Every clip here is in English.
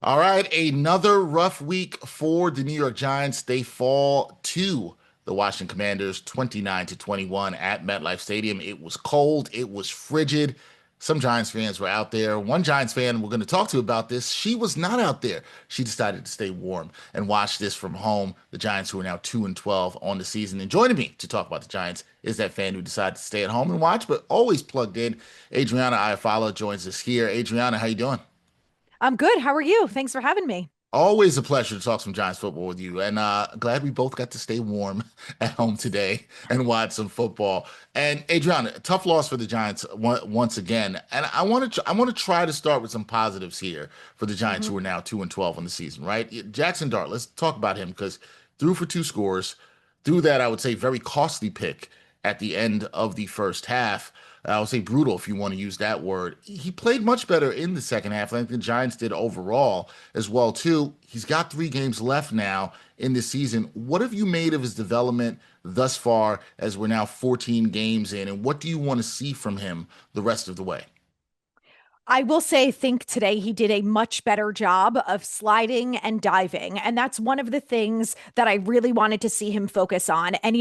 All right, another rough week for the New York Giants. They fall to the Washington Commanders 29-21 at MetLife Stadium. It was cold, it was frigid. Some Giants fans were out there. One Giants fan we're going to talk to about this, she was not out there. She decided to stay warm and watch this from home. The Giants, who are now 2-12 on the season. And joining me to talk about the Giants is that fan who decided to stay at home and watch, but always plugged in. Adrianna Iafallo joins us here. Adrianna, how you doing? I'm good. How are you? Thanks for having me. Always a pleasure to talk some Giants football with you, and glad we both got to stay warm at home today and watch some football. And Adrian, tough loss for the Giants once again. And I want to try to start with some positives here for the Giants, hmm who are now 2-12 on the season. Right, Jaxon Dart. Let's talk about him because threw for two scores, threw that I would say very costly pick at the end of the first half. I would say brutal if you want to use that word. He played much better in the second half. I think the Giants did overall as well too. He's got 3 games left now in this season. What have you made of his development thus far as we're now 14 games in, and what do you want to see from him the rest of the way? I will say, I think today he did a much better job of sliding and diving. And that's one of the things that I really wanted to see him focus on. And,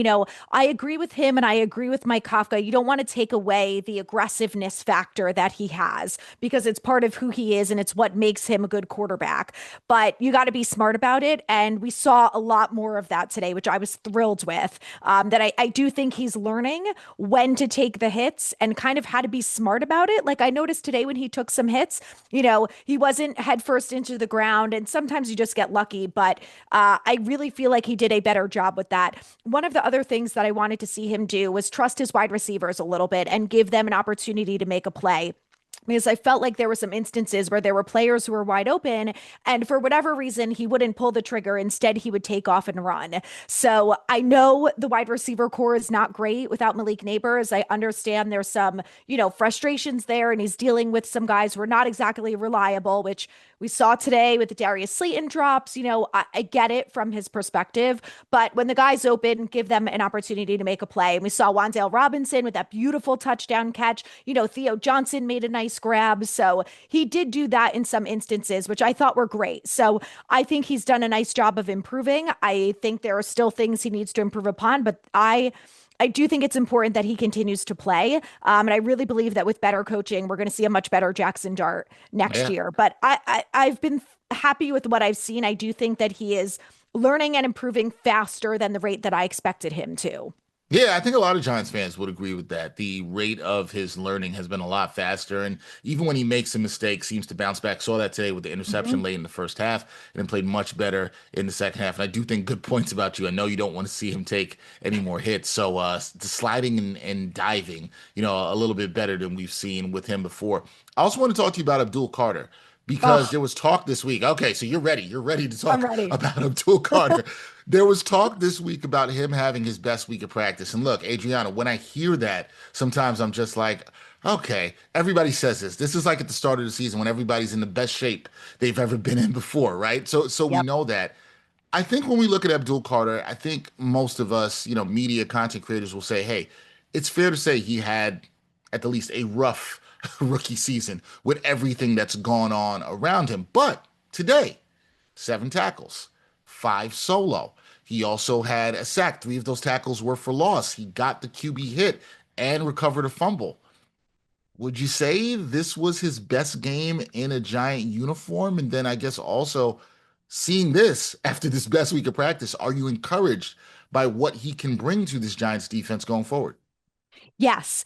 I agree with him and I agree with Mike Kafka. You don't want to take away the aggressiveness factor that he has because it's part of who he is and it's what makes him a good quarterback. But you got to be smart about it. And we saw a lot more of that today, which I was thrilled with. That I do think he's learning when to take the hits and kind of how to be smart about it. Like I noticed today when he took some hits, he wasn't headfirst into the ground, and sometimes you just get lucky. But I really feel like he did a better job with that. One of the other things that I wanted to see him do was trust his wide receivers a little bit and give them an opportunity to make a play because I felt like there were some instances where there were players who were wide open, and for whatever reason, he wouldn't pull the trigger. Instead, he would take off and run. So I know the wide receiver core is not great without Malik Neighbors. I understand there's some, frustrations there, and he's dealing with some guys who are not exactly reliable, which we saw today with the Darius Slayton drops. I get it from his perspective, but when the guys open, give them an opportunity to make a play. And we saw Wan'Dale Robinson with that beautiful touchdown catch. Theo Johnson made a nice grab. So he did do that in some instances, which I thought were great. So I think he's done a nice job of improving. I think there are still things he needs to improve upon, but I do think it's important that he continues to play. And I really believe that with better coaching, we're going to see a much better Jackson Dart next Yeah. year. But I've been happy with what I've seen. I do think that he is learning and improving faster than the rate that I expected him to. Yeah, I think a lot of Giants fans would agree with that. The rate of his learning has been a lot faster, and even when he makes a mistake, seems to bounce back. Saw that today with the interception Mhm. late in the first half, and then played much better in the second half. And I do think good points about you. I know you don't want to see him take any more hits, so the sliding and diving, a little bit better than we've seen with him before. I also want to talk to you about Abdul Carter because Oh, there was talk this week. Okay, so you're ready. You're ready to I'm talk ready. about Abdul Carter. There was talk this week about him having his best week of practice. And look, Adriana, when I hear that, sometimes I'm just like, okay, everybody says this. This is like at the start of the season when everybody's in the best shape they've ever been in before, right? So we Yep. know that. I think when we look at Abdul Carter, I think most of us, media content creators will say, hey, it's fair to say he had at the least a rough rookie season with everything that's gone on around him. But today, 7 tackles, 5 solo. He also had a sack. 3 of those tackles were for loss. He got the QB hit and recovered a fumble. Would you say this was his best game in a Giant uniform? And then I guess also seeing this after this best week of practice, are you encouraged by what he can bring to this Giants defense going forward? Yes.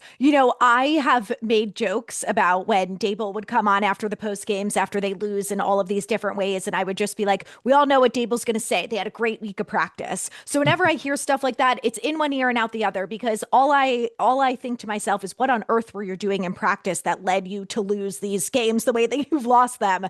I have made jokes about when Dable would come on after the post games, after they lose in all of these different ways. And I would just be like, we all know what Dable's going to say. They had a great week of practice. So whenever I hear stuff like that, it's in one ear and out the other because all I think to myself is what on earth were you doing in practice that led you to lose these games the way that you've lost them?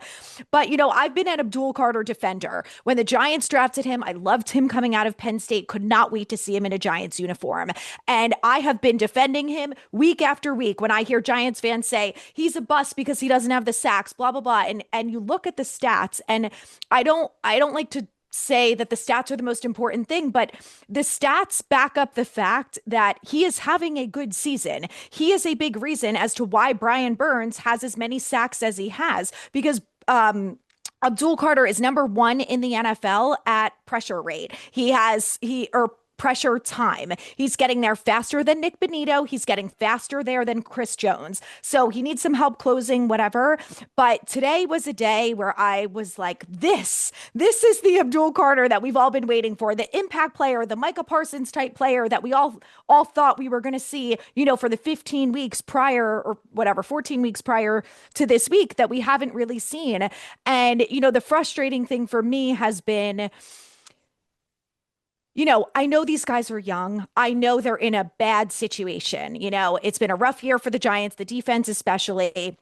But, I've been an Abdul Carter defender. When the Giants drafted him, I loved him coming out of Penn State, could not wait to see him in a Giants uniform. And I have been defending him week after week when I hear Giants fans say he's a bust because he doesn't have the sacks, blah, blah, blah. And you look at the stats, and I don't like to say that the stats are the most important thing, but the stats back up the fact that he is having a good season. He is a big reason as to why Brian Burns has as many sacks as he has because Abdul Carter is number one in the NFL at pressure rate. Or pressure time. He's getting there faster than Nick Benito. He's getting faster there than Chris Jones. So he needs some help closing, whatever. But today was a day where I was like, this is the Abdul Carter that we've all been waiting for, the impact player, the Micah Parsons type player that we all thought we were going to see, for the 15 weeks prior or whatever, 14 weeks prior to this week that we haven't really seen. And, the frustrating thing for me has been, I know these guys are young. I know they're in a bad situation. It's been a rough year for the Giants, the defense especially.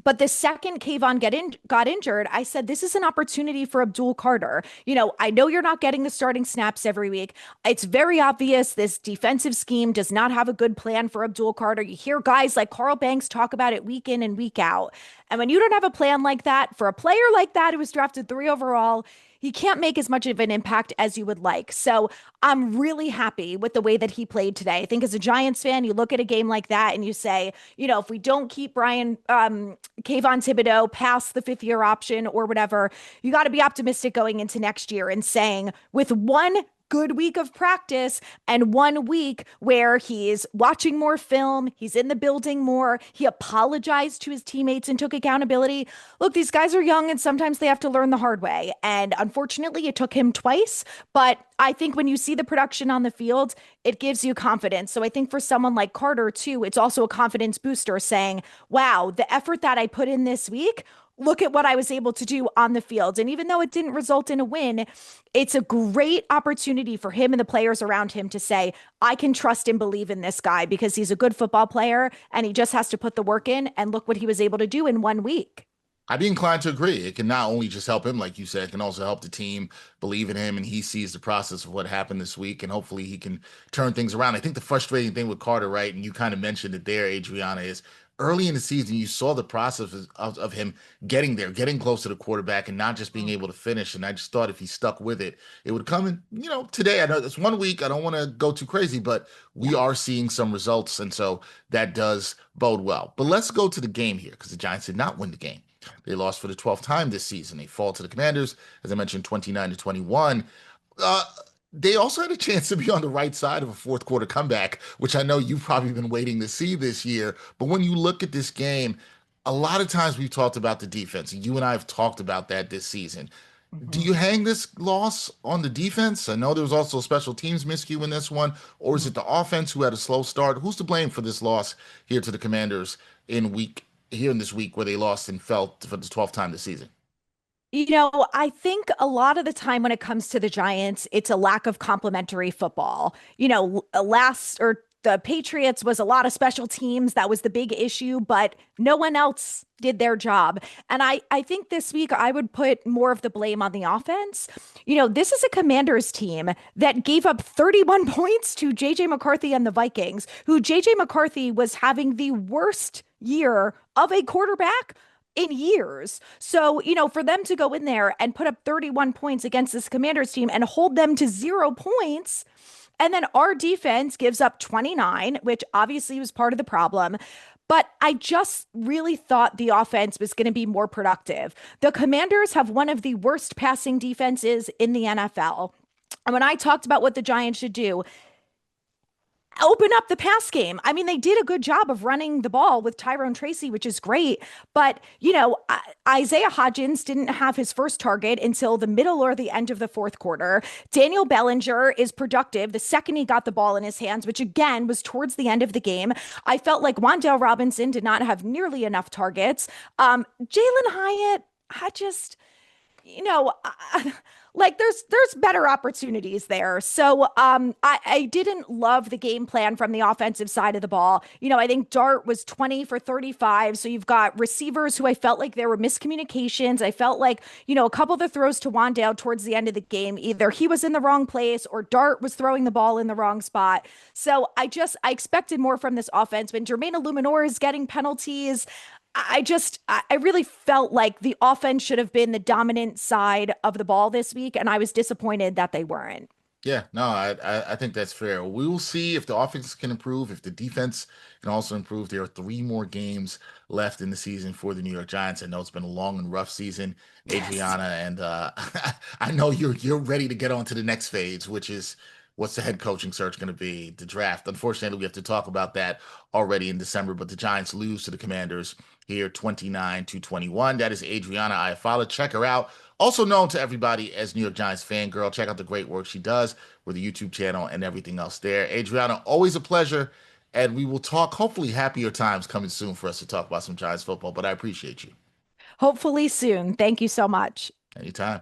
But the second Kayvon got injured, I said, this is an opportunity for Abdul Carter. I know you're not getting the starting snaps every week. It's very obvious this defensive scheme does not have a good plan for Abdul Carter. You hear guys like Carl Banks talk about it week in and week out. And when you don't have a plan like that for a player like that who was drafted 3 overall, he can't make as much of an impact as you would like. So I'm really happy with the way that he played today. I think as a Giants fan, you look at a game like that and you say, if we don't keep Kayvon Thibodeau past the 5th-year option or whatever, you got to be optimistic going into next year and saying with one good week of practice and 1 week where he's watching more film, he's in the building more, he apologized to his teammates and took accountability. Look, these guys are young and sometimes they have to learn the hard way. And unfortunately, it took him twice, but I think when you see the production on the field, it gives you confidence. So I think for someone like Carter too, it's also a confidence booster saying, wow, the effort that I put in this week, look at what I was able to do on the field. And even though it didn't result in a win, it's a great opportunity for him and the players around him to say, I can trust and believe in this guy because he's a good football player and he just has to put the work in. And look what he was able to do in 1 week. I'd be inclined to agree. It can not only just help him, like you said, it can also help the team believe in him, and he sees the process of what happened this week, and hopefully he can turn things around. I think the frustrating thing with Carter, right, and you kind of mentioned it there, Adriana, is early in the season you saw the process of him getting there, getting close to the quarterback, and not just being able to finish. And I just thought if he stuck with it, it would come in. Today I know it's 1 week. I don't want to go too crazy, but we are seeing some results, and so that does bode well. But let's go to the game here because the Giants did not win the game. They lost for the 12th time this season. They fall to the Commanders, as I mentioned, 29-21. Uh, they also had a chance to be on the right side of a fourth quarter comeback, which I know you've probably been waiting to see this year. But when you look at this game, a lot of times we've talked about the defense, and you and I have talked about that this season. Do Mhm. you hang this loss on the defense? I know there was also a special teams miscue in this one, or is it the offense who had a slow start? Who's to blame for this loss here to the Commanders in this week where they lost and fell for the 12th time this season? I think a lot of the time when it comes to the Giants, it's a lack of complementary football. Last or the Patriots was a lot of special teams. That was the big issue, but no one else did their job. And I think this week I would put more of the blame on the offense. This is a Commanders team that gave up 31 points to JJ McCarthy and the Vikings, who JJ McCarthy was having the worst year of a quarterback in years. So, for them to go in there and put up 31 points against this Commanders team and hold them to 0 points. And then our defense gives up 29, which obviously was part of the problem. But I just really thought the offense was going to be more productive. The Commanders have one of the worst passing defenses in the NFL. And when I talked about what the Giants should do, open up the pass game. I mean, they did a good job of running the ball with Tyrone Tracy, which is great. But, Isaiah Hodgins didn't have his first target until the middle or the end of the fourth quarter. Daniel Bellinger is productive the second he got the ball in his hands, which again was towards the end of the game. I felt like Wan'Dale Robinson did not have nearly enough targets. Jalen Hyatt, I just, you know, like there's better opportunities there. So I didn't love the game plan from the offensive side of the ball. I think Dart was 20 for 35. So you've got receivers who I felt like there were miscommunications. I felt like, a couple of the throws to Wan'Dale towards the end of the game, either he was in the wrong place or Dart was throwing the ball in the wrong spot. So I expected more from this offense. When Jermaine Illuminor is getting penalties, I really felt like the offense should have been the dominant side of the ball this week, and I was disappointed that they weren't. Yeah, no, I think that's fair. We will see if the offense can improve, if the defense can also improve. There are three more games left in the season for the New York Giants. I know it's been a long and rough season, Yes. Adriana, and I know you're ready to get on to the next phase, which is what's the head coaching search going to be, the draft. Unfortunately, we have to talk about that already in December, but the Giants lose to the Commanders here 29-21. That is Adriana Iafala. Check her out, also known to everybody as New York Giants fangirl. Check out the great work she does with the YouTube channel and everything else there. Adriana, always a pleasure. And we will talk, hopefully, happier times coming soon for us to talk about some Giants football. But I appreciate you. Hopefully soon. Thank you so much. Anytime.